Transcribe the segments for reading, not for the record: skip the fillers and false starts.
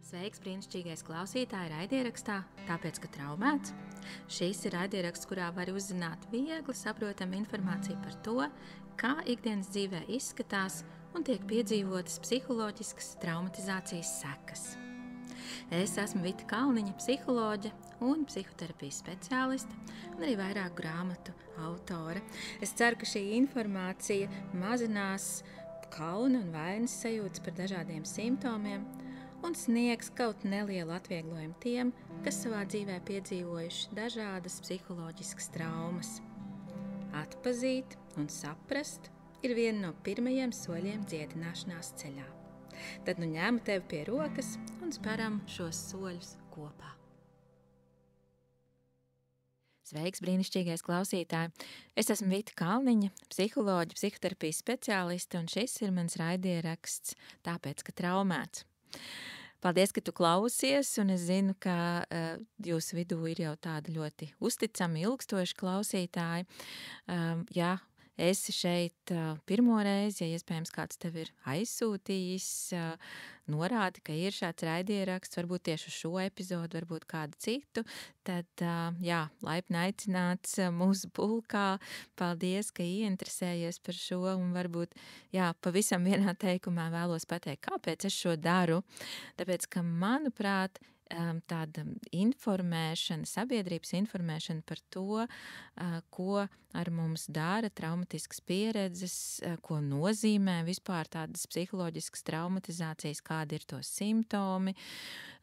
Sveiks, brīnišķīgais klausītāji raidierakstā, tāpēc, ka traumēts. Šis ir raidieraksts, kurā var uzzināt viegli saprotamu informāciju par to, kā ikdienas dzīvē izskatās un tiek piedzīvotas psiholoģiskas traumatizācijas sekas. Es esmu Vita Kalniņa, psiholoģe un psihoterapijas speciāliste, un arī vairāku grāmatu autore. Es ceru, ka šī informācija mazinās kauna un vainas sajūtas par dažādiem simptomiem un sniegs kaut nelielu atvieglojumu tiem, kas savā dzīvē piedzīvojuši dažādas psiholoģiskas traumas. Atpazīt un saprast ir viena no pirmajiem soļiem dziedināšanās ceļā. Tad nu ņemu tevi pie rokas un speram šos soļus kopā. Sveiks, brīnišķīgais klausītāji! Es esmu Vita Kalniņa, psiholoģe, psihoterapijas speciāliste, un šis ir mans raidieraksts tāpēc, ka traumēts. Paldies, ka tu klausies, un es zinu, ka jūsu vidū ir jau tādi ļoti uzticami, ilgstoši klausītāji. Esi šeit pirmo reizi, ja iespējams kāds tev ir aizsūtījis, norādi, ka ir šāds raidieraksts, varbūt tieši uz šo epizodu, varbūt kādu citu, tad laipni aicināts mūsu pulkā. Paldies, ka ieinteresējies par šo, un varbūt pavisam vienā teikumā vēlos pateikt, kāpēc es šo daru. Tāpēc, ka manuprāt, tāda informēšana, sabiedrības informēšana par to, ko ar mums dara traumatiskas pieredzes, ko nozīmē vispār tādas psiholoģiskas traumatizācijas, kādi ir to simptomi,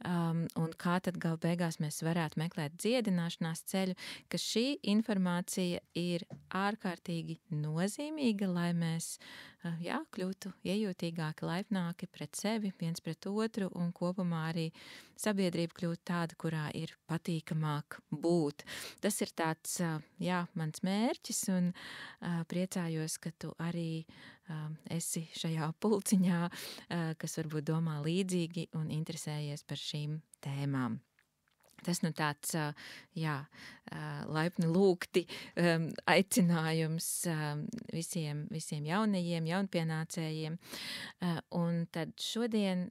un kā tad gal beigās mēs varētu meklēt dziedināšanās ceļu, ka šī informācija ir ārkārtīgi nozīmīga, lai mēs kļūtu iejūtīgāki, laipnāki pret sevi, viens pret otru, un kopumā arī sabiedrība kļūt tāda, kurā ir patīkamāk būt. Tas ir tāds, mans mērķis, un priecājos, ka tu arī esi šajā pulciņā, kas varbūt domā līdzīgi un interesējies par šīm tēmām. Tas tāds, laipni lūgti aicinājums visiem jaunajiem, jaunpienācējiem. Un tad šodien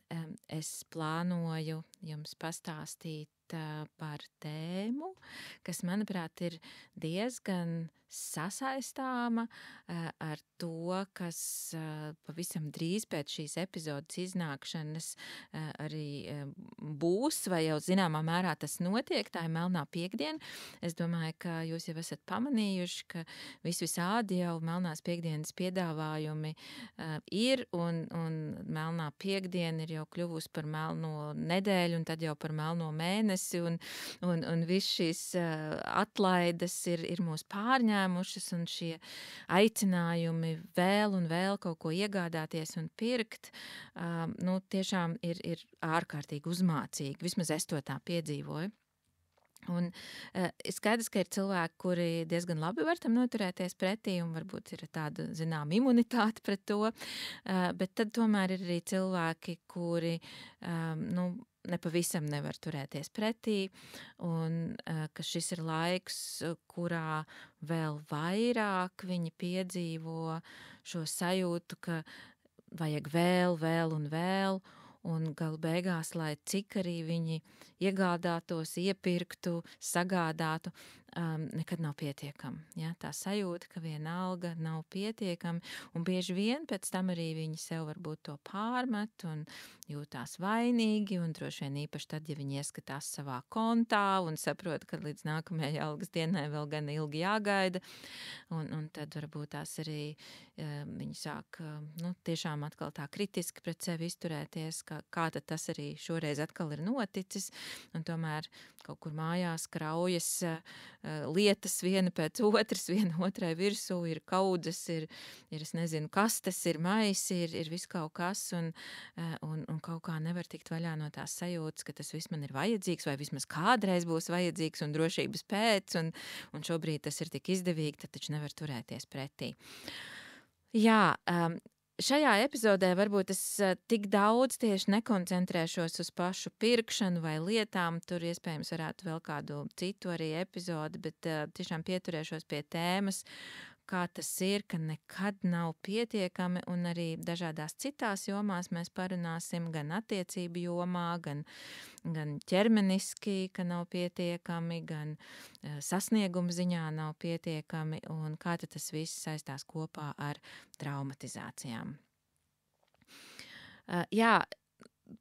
es plānoju jums pastāstīt par tēmu, kas, manuprāt, ir diezgan sasaistāma ar to, kas pavisam drīz pēc šīs epizodes iznākšanas arī būs, vai jau zināmā mērā tas notiek, tā ir Melnā piektdiena. Es domāju, ka jūs jau esat pamanījuši, ka visādi jau Melnās piekdienas piedāvājumi ir, un Melnā piektdiena ir jau kļuvusi par melno nedēļu, un tad jau par melno mēnesi, un viss šīs atlaides ir mūs pārņēmušas, un šie aicinājumi vēl un vēl kaut ko iegādāties un pirkt, tiešām ir ārkārtīgi uzmācīgi. Vismaz es to tā piedzīvoju. Un skaidrs, ka ir cilvēki, kuri diezgan labi var tam noturēties pretī, un varbūt ir tāda, zinām, imunitāte pret to, bet tad tomēr ir arī cilvēki, kuri, nepavisam nevar turēties pretī, un ka šis ir laiks, kurā vēl vairāk viņi piedzīvo šo sajūtu, ka vajag vēl un vēl, un galu beigās, lai cik arī viņi iegādātos, iepirktu, sagādātu, nekad nav pietiekami. Ja? Tā sajūta, ka vienalga nav pietiekami, un bieži vien pēc tam arī viņi sev varbūt to pārmet un jūtās vainīgi, un droši vien īpaši tad, ja viņi ieskatās savā kontā un saprot, ka līdz nākamajai algas dienai vēl gan ilgi jāgaida, un tad varbūt tās arī viņi sāk tiešām atkal tā kritiski pret sevi izturēties, kā tad tas arī šoreiz atkal ir noticis, un tomēr kaut kur mājās kraujas lietas viena pēc otras, viena otrai virsū, ir kaudzes, ir es nezinu, kas tas ir, maisi, ir viss kaut kas, un kaut kā nevar tikt vaļā no tās sajūtas, ka tas viss man ir vajadzīgs, vai vismaz kādreiz būs vajadzīgs, un drošības pēc, un šobrīd tas ir tik izdevīgi, tad taču nevar turēties pretī. Šajā epizodē varbūt es tik daudz tieši nekoncentrēšos uz pašu pirkšanu vai lietām, tur iespējams varētu vēl kādu citu arī epizodi, bet tiešām pieturēšos pie tēmas, kā tas ir, ka nekad nav pietiekami, un arī dažādās citās jomās mēs parunāsim, gan attiecību jomā, gan ķermeniski, ka nav pietiekami, gan sasnieguma ziņā nav pietiekami, un kā tad tas viss saistās kopā ar traumatizācijām. Jā,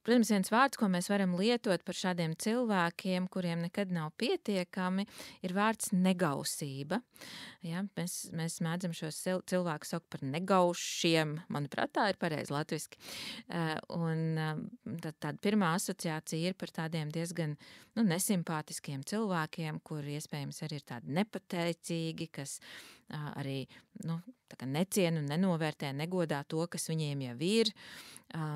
protams, viens vārds, ko mēs varam lietot par šādiem cilvēkiem, kuriem nekad nav pietiekami, ir vārds negausība. Ja, mēs mēdzam šos cilvēkus saukt par negaušiem, manuprāt, tā ir pareizi latviski. Tāda pirmā asociācija ir par tādiem diezgan nesimpātiskiem cilvēkiem, kuri iespējams arī ir tādi nepateicīgi, kas arī neciena un nenovērtē, negodā to, kas viņiem jau ir.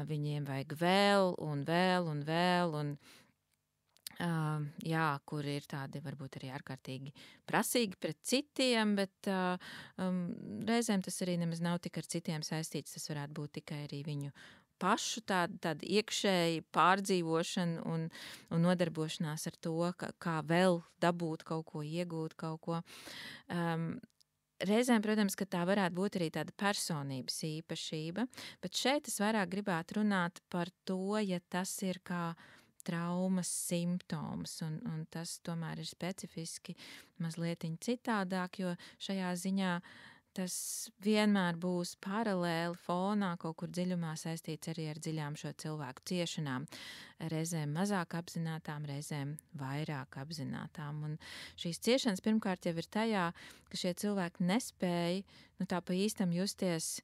Viņiem vajag vēl un vēl un vēl, kur ir tādi varbūt arī ārkārtīgi prasīgi pret citiem, bet reizēm tas arī nemaz nav tik ar citiem saistīts, tas varētu būt tikai arī viņu pašu tāda iekšēji pārdzīvošana un nodarbošanās ar to, kā vēl dabūt kaut ko, iegūt kaut ko. Reizēm, protams, ka tā varētu būt arī tāda personības īpašība, bet šeit es vairāk gribētu runāt par to, ja tas ir kā traumas simptoms, un tas tomēr ir specifiski mazlietiņ citādāk, jo šajā ziņā tas vienmēr būs paralēli fonā, kaut kur dziļumā saistīts arī ar dziļām šo cilvēku ciešanām. Reizēm mazāk apzinātām, reizēm vairāk apzinātām. Un šīs ciešanas pirmkārt jau ir tajā, ka šie cilvēki nespēja tā pa īstam justies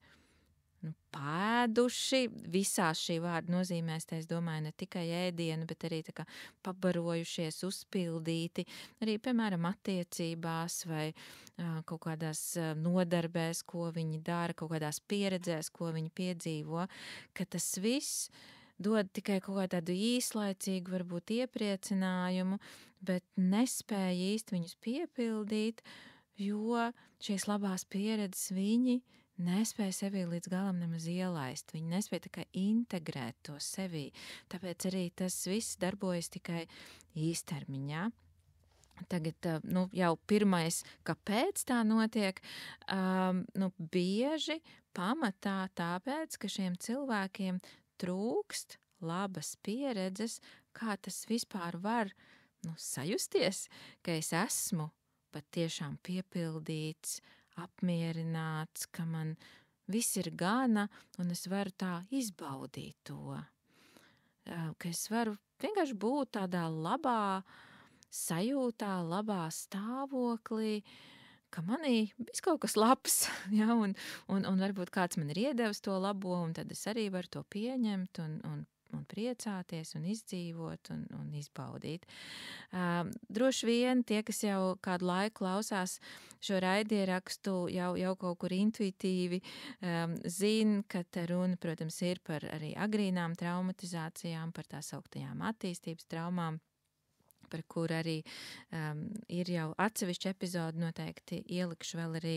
pēduši visās šī vārda nozīmēs, es domāju, ne tikai ēdienu, bet arī tā kā pabarojušies, uzpildīti, arī, piemēram, attiecībās vai kaut kādās nodarbēs, ko viņi dara, kaut kādās pieredzēs, ko viņi piedzīvo, ka tas viss dod tikai kaut kādu tādu īslaicīgu, varbūt iepriecinājumu, bet nespēja īsti viņus piepildīt, jo šīs labās pieredzes viņi nespēja sevi līdz galam nemaz ielaist. Viņi nespēja tikai integrēt to sevī. Tāpēc arī tas viss darbojas tikai īstermiņā. Tagad jau pirmais, kāpēc tā notiek, bieži pamatā tāpēc, ka šiem cilvēkiem trūkst labas pieredzes, kā tas vispār var sajusties, ka es esmu patiešām piepildīts, apmierināts, ka man viss ir gana un es varu tā izbaudīt to. Ka es varu vienkārši būt tādā labā sajūtā, labā stāvoklī, ka manī viss kaut kas labs, ja, un varbūt kāds man ir iedevis to labo, un tad es arī varu to pieņemt un priecāties un izdzīvot un izbaudīt. Droši vien tie, kas jau kādu laiku klausās šo raidierakstu, jau kaut kur intuitīvi zina, ka te runa, protams, ir par arī agrīnām traumatizācijām, par tā sauktajām attīstības traumām, par kur arī ir jau atsevišķi epizodi, noteikti ielikšu vēl arī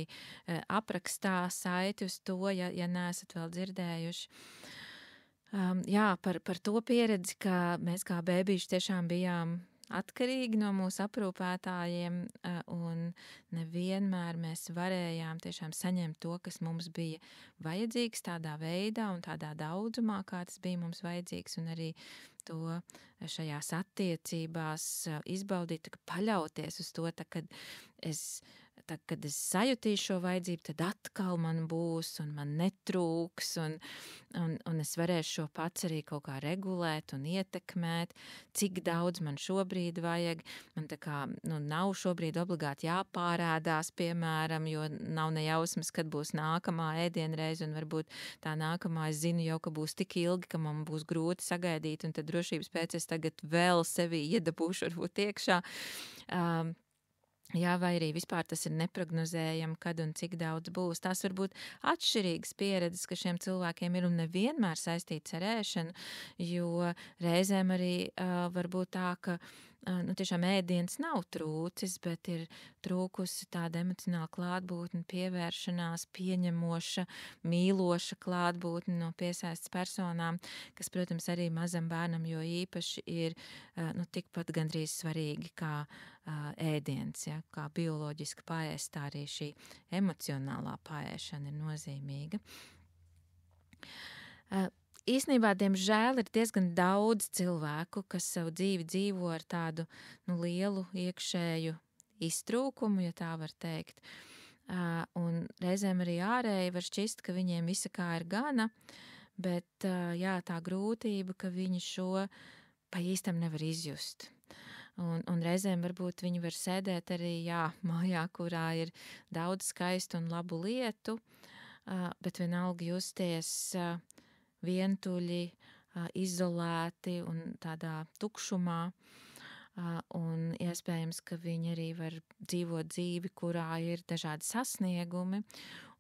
aprakstā saiti uz to, ja neesat vēl dzirdējuši. Par to pieredzi, ka mēs kā bēbīši tiešām bijām atkarīgi no mūsu aprūpētājiem un nevienmēr mēs varējām tiešām saņemt to, kas mums bija vajadzīgs tādā veidā un tādā daudzumā, kā tas bija mums vajadzīgs, un arī to šajās attiecībās izbaudīt, paļauties uz to, kad es sajutīšu šo vajadzību, tad atkal man būs un man netrūks un es varēšu šo pats arī kaut kā regulēt un ietekmēt, cik daudz man šobrīd vajag. Man tā kā nav šobrīd obligāti jāpārādās, piemēram, jo nav nejausmas, kad būs nākamā ēdienreize, un varbūt tā nākamā es zinu jau, ka būs tik ilgi, ka man būs grūti sagaidīt, un tad drošības pēc es tagad vēl sevi iedabūšu varbūt iekšā. Vai arī vispār tas ir neprognozējami, kad un cik daudz būs. Tās var būt atšķirīgas pieredzes, ka šiem cilvēkiem ir un nevienmēr saistīts ar ēšanu, jo reizēm arī var būt tā, ka tiešām ēdiens nav trūcis, bet ir trūkusi tāda emocionāla klātbūtne, pievēršanās, pieņemoša, mīloša klātbūtne no piesaistas personām, kas, protams, arī mazam bērnam jo īpaši ir tikpat gandrīz svarīgi kā ēdiens, ja, kā bioloģiski paēst, tā arī šī emocionālā paēšana ir nozīmīga. Īsnībā, diemžēl, ir diezgan daudz cilvēku, kas savu dzīvi dzīvo ar tādu lielu iekšēju iztrūkumu, ja tā var teikt. Un reizēm arī ārēji var šķist, ka viņiem visa kā ir gana, bet jā, tā grūtība, ka viņi šo pa īstam nevar izjust. Un reizēm varbūt viņi var sēdēt arī mājā, kurā ir daudz skaistu un labu lietu, bet vienalga justies vientuļi, izolēti un tādā tukšumā. Un iespējams, ka viņi arī var dzīvot dzīvi, kurā ir dažādi sasniegumi,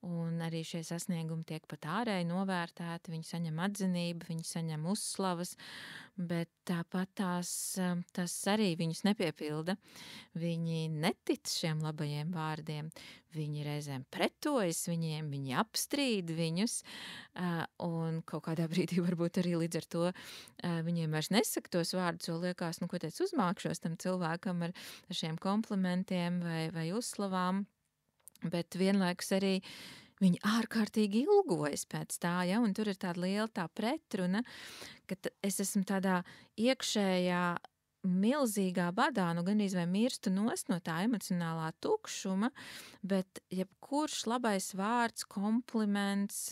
un arī šie sasniegumi tiek pat ārēji novērtēti, viņi saņem atzinību, viņi saņem uzslavas, bet tāpat tas arī viņus nepiepilda. Viņi netic šiem labajiem vārdiem, viņi reizēm pretojas viņiem, viņi apstrīd viņus, un kaut kādā brīdī varbūt arī līdz ar to viņiem vairs nesaka tos vārdus, jo liekas, ko teic, uzmākšos tam cilvēkam ar šiem komplimentiem vai uzslavām. Bet vienlaikus arī viņi ārkārtīgi ilgojas pēc tā, ja, un tur ir tāda liela tā pretruna, ka es esmu tādā iekšējā milzīgā badā, gandrīz vai mirstu nost no tā emocionālā tukšuma, bet jebkurš labais vārds, kompliments,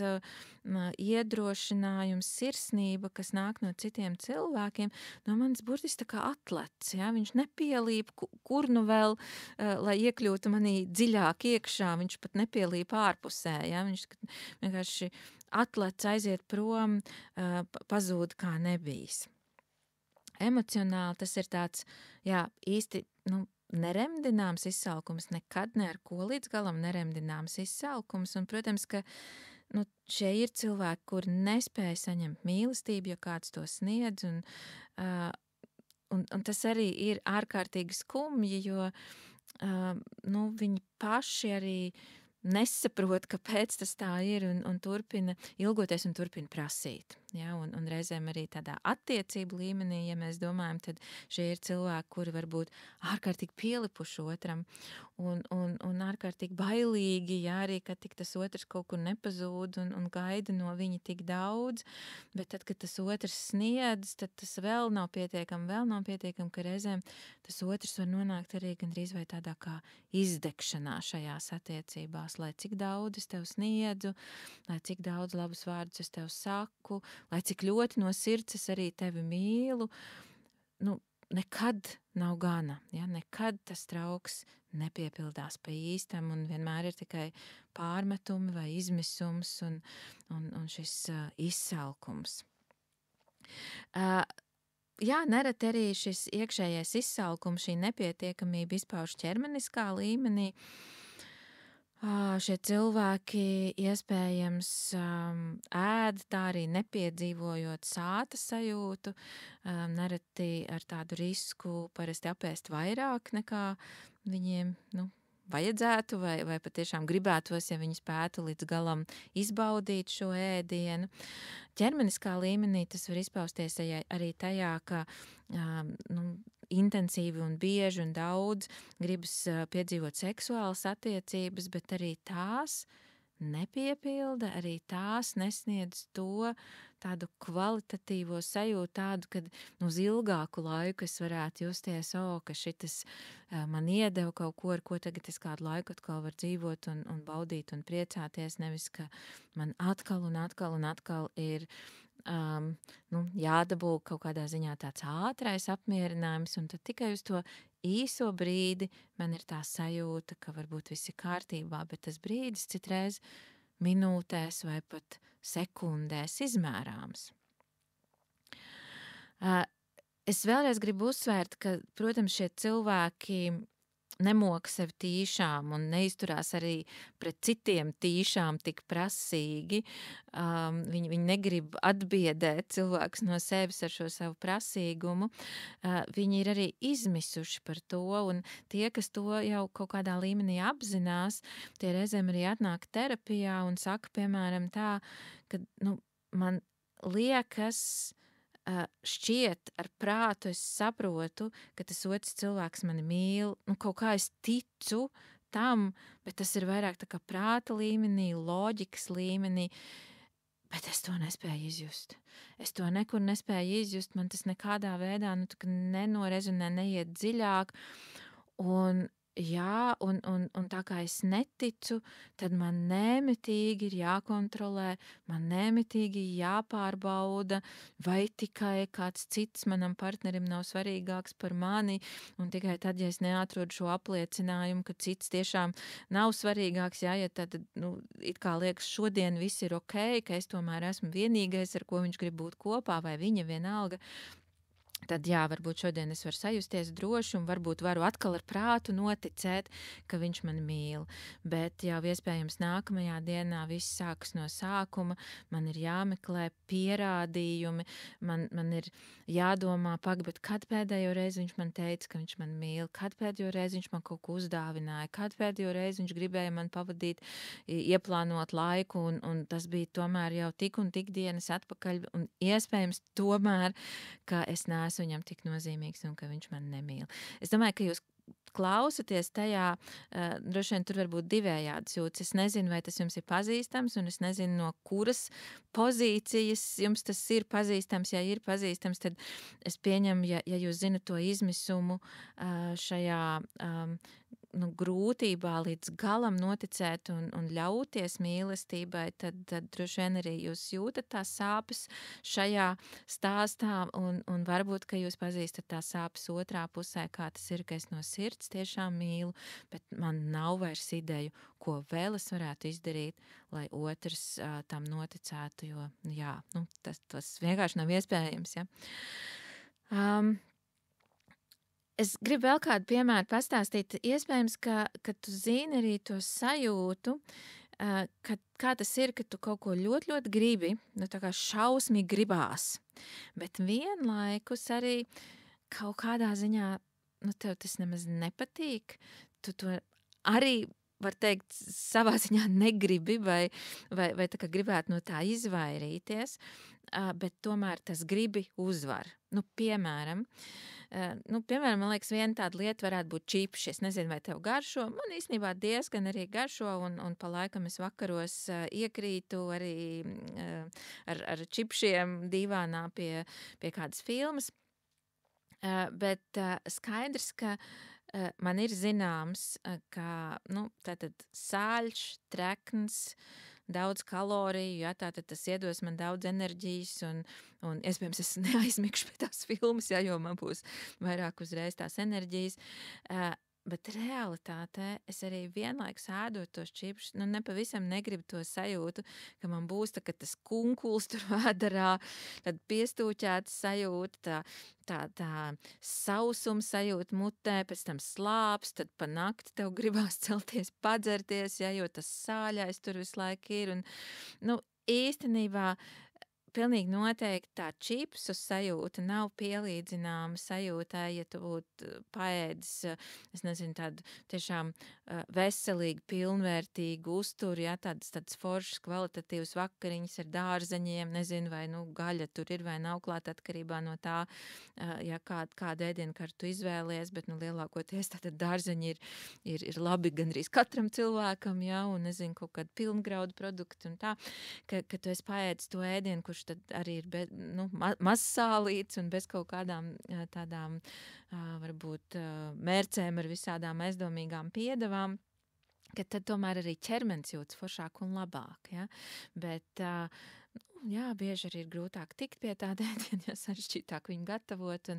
iedrošinājums, sirsnība, kas nāk no citiem cilvēkiem, no manis burtiski tā kā atlec, ja? Viņš nepielīp, kur vēl, lai iekļūtu manī dziļāk iekšā, viņš pat nepielīp ārpusē, ja? Viņš vienkārši atlec, aiziet prom, pazūd kā nebijis. Emocionāli tas ir tāds, īsti, neremdināms izsalkums, nekad ne ar ko līdz galam neremdināms izsalkums, un, protams, ka, šie ir cilvēki, kuri nespēja saņemt mīlestību, ja kāds to sniedz, un tas arī ir ārkārtīgi skumji, jo, viņi paši arī nesaprot, kāpēc tas tā ir, un turpina ilgoties un turpina prasīt. Ja? Un reizēm arī tādā attiecību līmenī, ja mēs domājam, tad šie ir cilvēki, kuri varbūt ārkārtīgi pielipuši otram un ārkārtīgi bailīgi, ja arī, ka tik tas otrs kaut kur nepazūd un gaida no viņa tik daudz, bet tad, kad tas otrs sniedz, tad tas vēl nav pietiekami, ka reizēm tas otrs var nonākt arī gandrīz vai tādā kā izdegšanā šajās attiecībās, lai cik daudz es tev sniedzu, lai cik daudz labus vārdus es tev saku, lai cik ļoti no sirds es arī tevi mīlu, nekad nav gana, ja? Nekad tas trauks nepiepildās pa īstam un vienmēr ir tikai pārmetumi vai izmisums un šis izsalkums. Nereti arī šis iekšējais izsalkums, šī nepietiekamība izpauž ķermeniskā līmenī. Šie cilvēki iespējams ēd, tā arī nepiedzīvojot sāta sajūtu, nereti ar tādu risku parasti apēst vairāk nekā viņiem vajadzētu vai patiešām gribētos, ja viņi spētu līdz galam izbaudīt šo ēdienu. Ķermeniskā līmenī tas var izpausties arī tajā, ka intensīvi un bieži un daudz gribas piedzīvot seksuālas attiecības, bet arī tās nepiepilda, arī tās nesniedz to tādu kvalitatīvo sajūtu, tādu, kad uz ilgāku laiku es varētu justies, ka šitas man iedeva kaut ko, ar ko tagad es kādu laiku atkal varu dzīvot un baudīt un priecāties, nevis, ka man atkal ir jādabū kaut kādā ziņā tāds ātrais apmierinājums, un tad tikai uz to īso brīdi man ir tā sajūta, ka varbūt viss ir kārtībā, bet tas brīdis citreiz minūtēs vai pat sekundēs izmērāms. Es vēlreiz gribu uzsvērt, ka, protams, šie cilvēki nemok sevi tīšām un neizturās arī pret citiem tīšām tik prasīgi. Viņi negrib atbiedēt cilvēkus no sevis ar šo savu prasīgumu. Viņi ir arī izmisuši par to, un tie, kas to jau kaut kādā līmenī apzinās, tie reizēm arī atnāk terapijā un saka, piemēram, tā, ka man liekas, šķiet ar prātu, es saprotu, ka tas otrs cilvēks mani mīl, kaut kā es ticu tam, bet tas ir vairāk tā kā prāta līmenī, loģikas līmenī, bet es to nespēju izjust. Es to nekur nespēju izjust, man tas nekādā veidā nenorezonē, neiet dziļāk, un jā, un tā kā es neticu, tad man nemitīgi ir jākontrolē, man nemitīgi jāpārbauda, vai tikai kāds cits manam partnerim nav svarīgāks par mani, un tikai tad, ja es neatrodu šo apliecinājumu, ka cits tiešām nav svarīgāks, jā, ja tad, it kā liekas, šodien viss ir ok, ka es tomēr esmu vienīgais, ar ko viņš grib būt kopā, vai viņa vienalga, tad jā, varbūt šodien es varu sajusties droši un varbūt varu atkal ar prātu noticēt, ka viņš mani mīl. Bet jau iespējams nākamajā dienā viss sākas no sākuma, man ir jāmeklē pierādījumi, man ir jādomā, bet kad pēdējo reizi viņš man teica, ka viņš man mīl, kad pēdējo reizi viņš man kaut ko uzdāvināja, kad pēdējo reizi viņš gribēja man pavadīt, ieplānot laiku, un tas bija tomēr jau tik un tik dienas atpakaļ, un iespējams tomēr, ka es neesmu viņam tik nozīmīgs un ka viņš man nemīl. Es domāju, ka jūs klausaties tajā, droši vien tur var būt divējādas jūtas. Es nezinu, vai tas jums ir pazīstams, un es nezinu, no kuras pozīcijas jums tas ir pazīstams. Ja ir pazīstams, tad es pieņemu, ja jūs zinat to izmisumu šajā grūtībā līdz galam noticēt un ļauties mīlestībai, tad droši vien arī jūs jūtat tās sāpes šajā stāstā, un varbūt, ka jūs pazīstat tās sāpes otrā pusē, kā tas ir, ka es no sirds tiešām mīlu, bet man nav vairs ideju, ko vēl es varētu izdarīt, lai otrs tam noticētu, jo jā, tas vienkārši nav iespējams, ja. Es gribu vēl kādu piemēru pastāstīt. Iespējams, ka tu zini arī to sajūtu, kā tas ir, ka tu kaut ko ļoti, ļoti gribi, tā kā šausmīgi gribās, bet vienlaikus arī kaut kādā ziņā, tev tas nemaz nepatīk, tu to arī, var teikt, savā ziņā negribi vai tā kā gribētu no tā izvairīties, bet tomēr tas gribi uzvar. Piemēram, man liekas, viena tāda lieta varētu būt čipši. Es nezinu, vai tev garšo. Man īstenībā diezgan arī garšo, un pa laikam es vakaros iekrītu arī ar čipšiem dīvānā pie kādas filmas. Bet skaidrs, ka man ir zināms, ka tātad sāļš, trekns, daudz kaloriju, jā, tātad tas iedos man daudz enerģijas, un iespējams es neaizmigšu pie tās filmas, jā, jo man būs vairāk uzreiz tās enerģijas. Bet realitātē es arī vienlaikus ēdot tos čipšus, nepavisam negribu to sajūtu, ka man būs tā, ka tas kunkuls tur vēderā, tad piestūķēta sajūta, tā sausuma sajūta mutē, pēc tam slāps, tad pa nakti tev gribās celties, padzerties, ja, jo tas sāļais tur visu laiku ir, un, īstenībā pilnīgi noteikti tā čipsu sajūta nav pielīdzināma sajūtai, ja tu būtu paēdis, es nezinu, tādu tiešām veselīgu, pilnvērtīgu uzturu, ja, tādas foršas, kvalitatīvas vakariņas ar dārzeņiem, nezinu, vai gaļa tur ir vai nav klāt atkarībā no tā, ja kādu ēdienkartu izvēlies, bet lielākoties tātad dārzeņi ir labi gandrīz katram cilvēkam, ja, un nezinu, kaut kādu pilngraudu produktu un tā, ka tu esi paēdis to ēdienu, kurš tad arī ir maz sālīts un bez kaut kādām tādām varbūt mērcēm ar visādām aizdomīgām piedevām, ka tad tomēr arī ķermenis jūtas foršāk un labāk, ja? Bet jā, bieži arī ir grūtāk tikt pie tāda ēdiena, jo sarežģītāk viņu gatavot,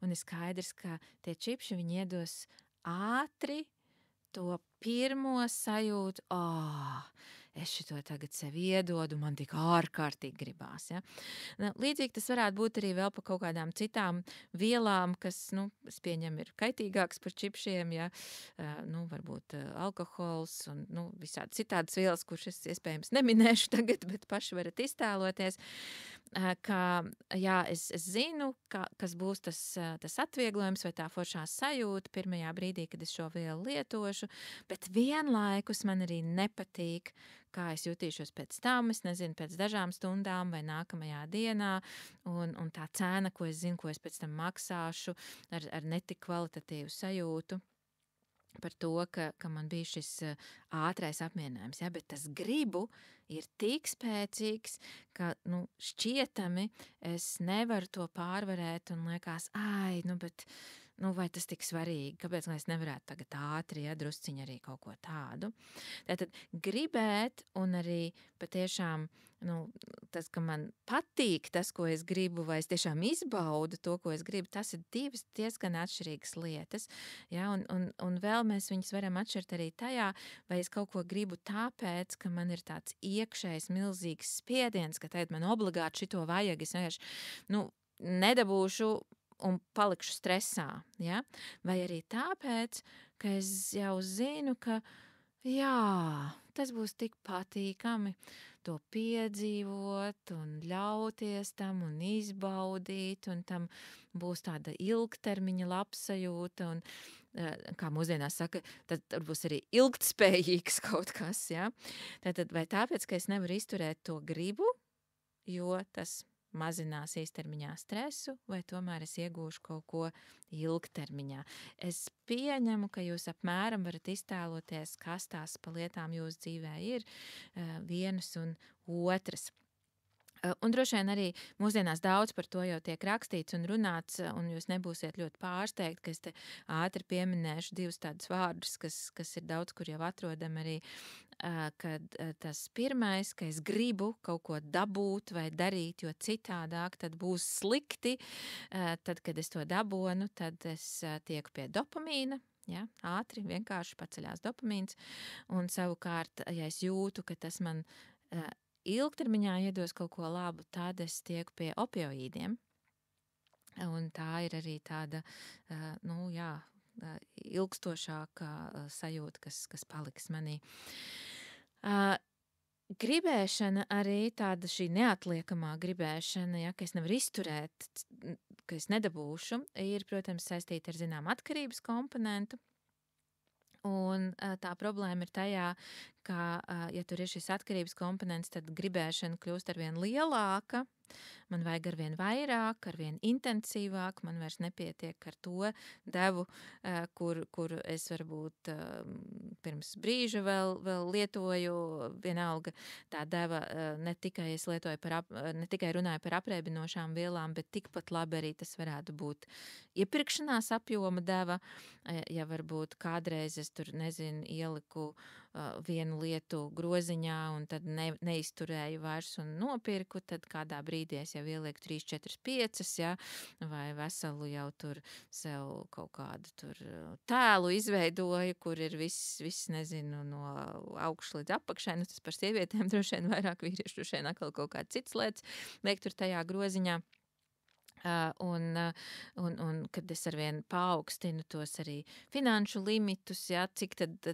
un ir skaidrs, ka tie čipši viņi iedos ātri to pirmo sajūtu, es šito tagad sev iedodu, man tik ārkārtīgi gribās. Ja? Līdzīgi tas varētu būt arī vēl par kaut kādām citām vielām, kas, es pieņemu, ir kaitīgāks par čipšiem, ja? Varbūt alkohols un visādi citādas vielas, kuras es iespējams neminēšu tagad, bet paši varat iztēloties, ka, jā, es zinu, kas būs tas atvieglojums vai tā foršā sajūta pirmajā brīdī, kad es šo vielu lietošu, bet vienlaikus man arī nepatīk, kā es jutīšos pēc tam, es nezinu, pēc dažām stundām vai nākamajā dienā, un tā cena, ko es zinu, ko es pēc tam maksāšu ar netik kvalitatīvu sajūtu par to, ka man bija šis ātrais apmierinājums, ja? Bet tas gribu ir tik spēcīgs, ka šķietami es nevaru to pārvarēt un liekas, bet vai tas tik svarīgi, kāpēc es nevarētu tagad ātri, ja, drusciņi arī kaut ko tādu. Tātad gribēt un arī patiešām, tas, ka man patīk tas, ko es gribu, vai es tiešām izbaudu to, ko es gribu, tas ir divas diezgan atšķirīgas lietas, ja, un vēl mēs viņus varam atšķirt arī tajā, vai es kaut ko gribu tāpēc, ka man ir tāds iekšējs milzīgs spiediens, ka tagad man obligāti šito vajag, es vienkārši, nedabūšu un palikšu stresā, ja? Vai arī tāpēc, ka es jau zinu, ka jā, tas būs tik patīkami to piedzīvot un ļauties tam un izbaudīt, un tam būs tāda ilgtermiņa labsajūta, un, kā mūsdienās saka, tad būs arī ilgtspējīgs kaut kas, ja? Tātad vai tāpēc, ka es nevaru izturēt to gribu, jo tas mazinās īstermiņā stresu, vai tomēr es iegūšu kaut ko ilgtermiņā. Es pieņemu, ka jūs apmēram varat iztēloties, kas tās pa lietām jūsu dzīvē ir, vienas un otras. Un droši vien arī mūsdienās daudz par to jau tiek rakstīts un runāts, un jūs nebūsiet ļoti pārsteigti, ka es te ātri pieminēšu divus tādus vārdus, kas ir daudz, kur jau atrodam arī, kad tas pirmais, ka es gribu kaut ko dabūt vai darīt, jo citādāk tad būs slikti, tad, kad es to dabonu, tad es tieku pie dopamīna, ja, ātri, vienkārši paceļās dopamīns, un savukārt, ja es jūtu, ka tas man ilgtermiņā iedos kaut ko labu, tad es tieku pie opioīdiem. Un tā ir arī tāda, ilgstošāka sajūta, kas paliks manī. Gribēšana arī tāda šī neatliekamā gribēšana, ja, ka es nevaru izturēt, ka es nedabūšu, ir, protams, saistīta ar zinām atkarības komponentu. Un tā problēma ir tajā, ka, ja tur ir šis atkarības komponents, tad gribēšana kļūst arvien lielāka, man vajag arvien vairāk, arvien intensīvāk, man vairs nepietiek ar to devu, kur es varbūt pirms brīža vēl lietoju, vienalga tā deva, ne tikai es lietoju ne tikai runāju par apreibinošām vielām, bet tikpat labi arī tas varētu būt iepirkšanās apjoma deva, ja varbūt kādreiz es tur, ieliku vienu lietu groziņā un tad neizturēju vairs un nopirku, tad kādā brīdī es jau ielieku 3, 4, 5, ja, vai veselu jau tur sev kaut kādu tur tēlu izveidoju, kur ir viss, no augšas līdz apakšai, tas par sievietēm droši vien vairāk, vīriešu droši vien atkal kaut kāds cits lietas liek tur tajā groziņā. Un kad es arvien paaugstinu tos arī finanšu limitus, ja, cik tad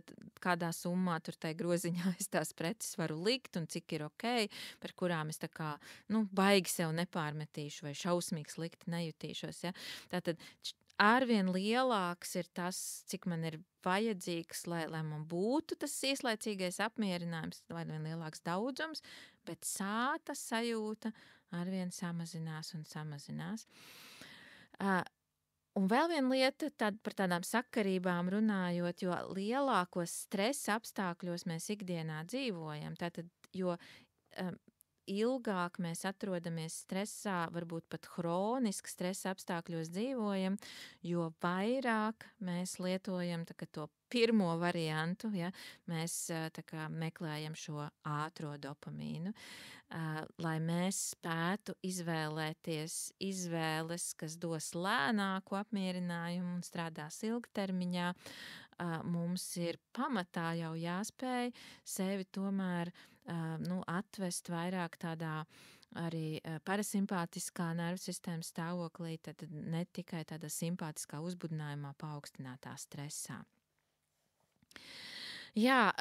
kādā summā tur tai groziņā es tās preces varu likt un cik ir ok, par kurām es tā kā, baigi sev nepārmetīšu vai šausmīgi slikti nejutīšos, ja. Tātad arvien lielāks ir tas, cik man ir vajadzīgs, lai man būtu tas īslaicīgais apmierinājums, vai arvien lielāks daudzums, bet sāta sajūta arvien samazinās un samazinās. Un vēl viena lieta par tādām sakarībām runājot, jo lielākos stresa apstākļos mēs ikdienā dzīvojam, tātad, jo ilgāk mēs atrodamies stresā, varbūt pat hroniski stresa apstākļos dzīvojam, jo vairāk mēs lietojam to pirmo variantu, ja, mēs tā kā meklējam šo ātro dopamīnu, lai mēs spētu izvēlēties izvēles, kas dos lēnāku apmierinājumu un strādās ilgtermiņā, mums ir pamatā jau jāspēj sevi tomēr atvest vairāk tādā arī parasimpātiskā nervu sistēmas stāvoklī, tad ne tikai tādā simpātiskā uzbudinājumā, paaugstinātā stresā. Jā,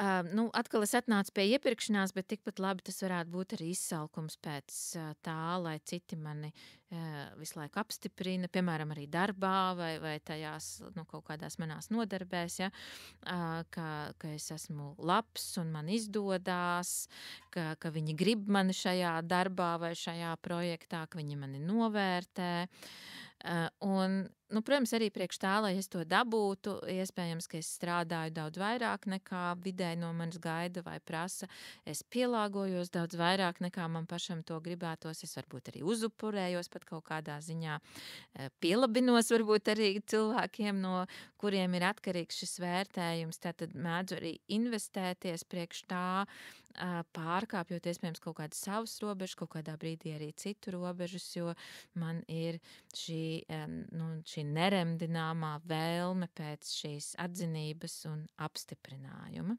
atkal es atnācu pie iepirkšanās, bet tikpat labi tas varētu būt arī izsalkums pēc tā, lai citi mani visu laiku apstiprina, piemēram, arī darbā vai tajās kaut kādās manās nodarbēs, ja, ka es esmu labs un man izdodās, ka viņi grib mani šajā darbā vai šajā projektā, ka viņi mani novērtē. Un, protams, arī priekš tā, lai es to dabūtu, iespējams, ka es strādāju daudz vairāk nekā vidēji no manis gaida vai prasa. Es pielāgojos daudz vairāk nekā man pašam to gribētos. Es varbūt arī uzupurējos pat kaut kādā ziņā. Pielabinos varbūt arī cilvēkiem, no kuriem ir atkarīgs šis vērtējums. Tātad mēdzu arī investēties priekš tā, pārkāpjot iespējams kaut kādas savas robežas, kaut kādā brīdī arī citu robežas, jo man ir šī neremdināmā vēlme pēc šīs atzinības un apstiprinājuma.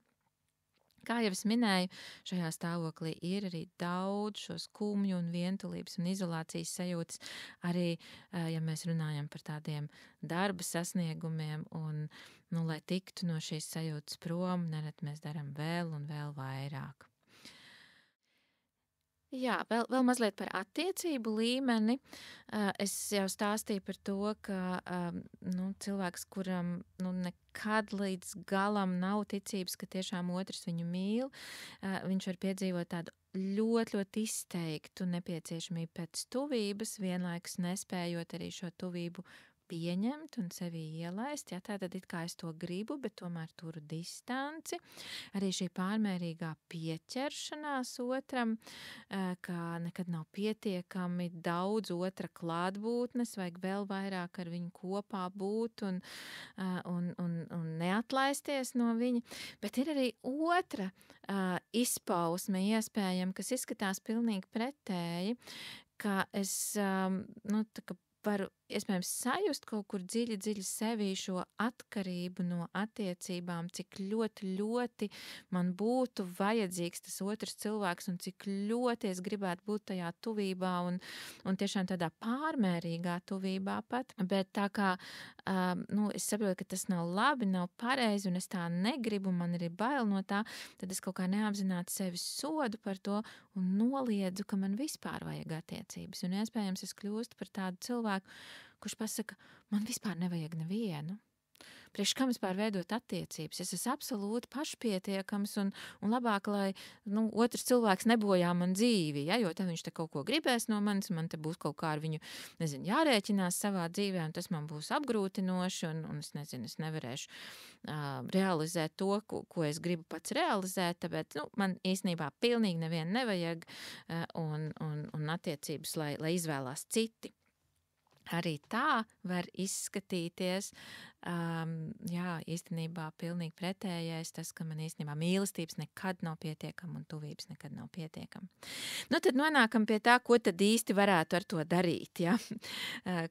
Kā jau es minēju, šajā stāvoklī ir arī daudz šo skumju un vientulības un izolācijas sajūtas, arī, ja mēs runājam par tādiem darba sasniegumiem un, lai tiktu no šīs sajūtas prom, nerad mēs darām vēl un vēl vairāk. Jā, vēl mazliet par attiecību līmeni. Es jau stāstīju par to, ka cilvēks, kuram nekad līdz galam nav ticības, ka tiešām otrs viņu mīl, viņš var piedzīvot tādu ļoti, ļoti izteiktu nepieciešamību pēc tuvības, vienlaikus nespējot arī šo tuvību pieņemt un sevi ielaist. Ja, tātad it kā es to gribu, bet tomēr turu distanci. Arī šī pārmērīgā pieķeršanās otram, ka nekad nav pietiekami daudz otra klātbūtnes, vajag vēl vairāk ar viņu kopā būt un neatlaisties no viņa. Bet ir arī otra izpausme iespējama, kas izskatās pilnīgi pretēji, ka es varu iespējams sajust kaut kur dziļi sevī šo atkarību no attiecībām, cik ļoti man būtu vajadzīgs tas otrs cilvēks un cik ļoti es gribētu būt tajā tuvībā un tiešām tādā pārmērīgā tuvībā pat. Bet tā kā es saprotu, ka tas nav labi, nav pareizi un es tā negribu, man ir bail no tā, tad es kaut kā neapzināti sevi sodu par to un noliedzu, ka man vispār vajag attiecības. Un iespējams es kļūstu par tādu cilvēku, kurš pasaka, man vispār nevajag nevienu. Priekš kam vispār veidot attiecības? Es esmu absolūti pašpietiekams un labāk, lai otrs cilvēks nebojā man dzīvi, ja? Jo tad viņš te kaut ko gribēs no manis, man te būs kaut kā ar viņu, jārēķinās savā dzīvē, un tas man būs apgrūtinoši, un es nevarēšu realizēt to, ko es gribu pats realizēt, tāpēc man īstenībā pilnīgi nevienu nevajag, un attiecības, lai izvēlās citi. Arī tā var izskatīties, īstenībā pilnīgi pretējais, tas, ka man īstenībā mīlestības nekad nav pietiekama un tuvības nekad nav pietiekama. Tad nonākam pie tā, ko tad īsti varētu ar to darīt, ja?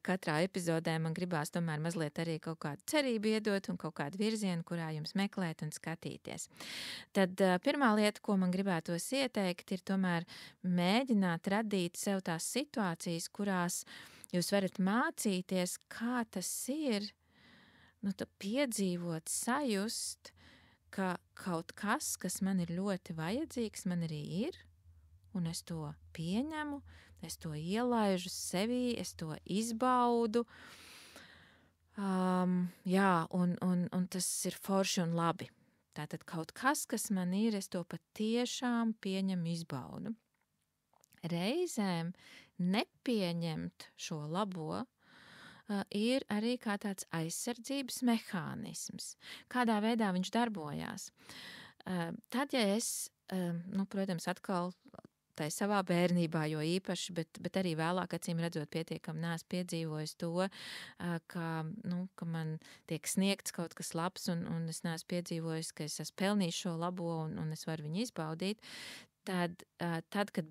Katrā epizodē man gribās tomēr mazliet arī kaut kādu cerību iedot un kaut kādu virzienu, kurā jums meklēt un skatīties. Tad pirmā lieta, ko man gribētos ieteikt, ir tomēr mēģināt radīt sev tās situācijas, kurās jūs varat mācīties, kā tas ir, piedzīvot, sajust, ka kaut kas man ir ļoti vajadzīgs, man arī ir, un es to pieņemu, es to ielaižu sevī, es to izbaudu. Un tas ir forši un labi. Tātad kaut kas man ir, es to patiešām pieņemu, izbaudu. Reizēm nepieņemt šo labo ir arī kā tāds aizsardzības mehānisms. Kādā veidā viņš darbojās? Tad, ja es, protams, atkal tai savā bērnībā, jo īpaši, bet arī vēlāk, acīm redzot, pietiekami neesmu piedzīvojis to, ka man tiek sniegts kaut kas labs, un es neesmu piedzīvojis, ka es esmu pelnījis šo labo, un es varu viņu izbaudīt. Tad, kad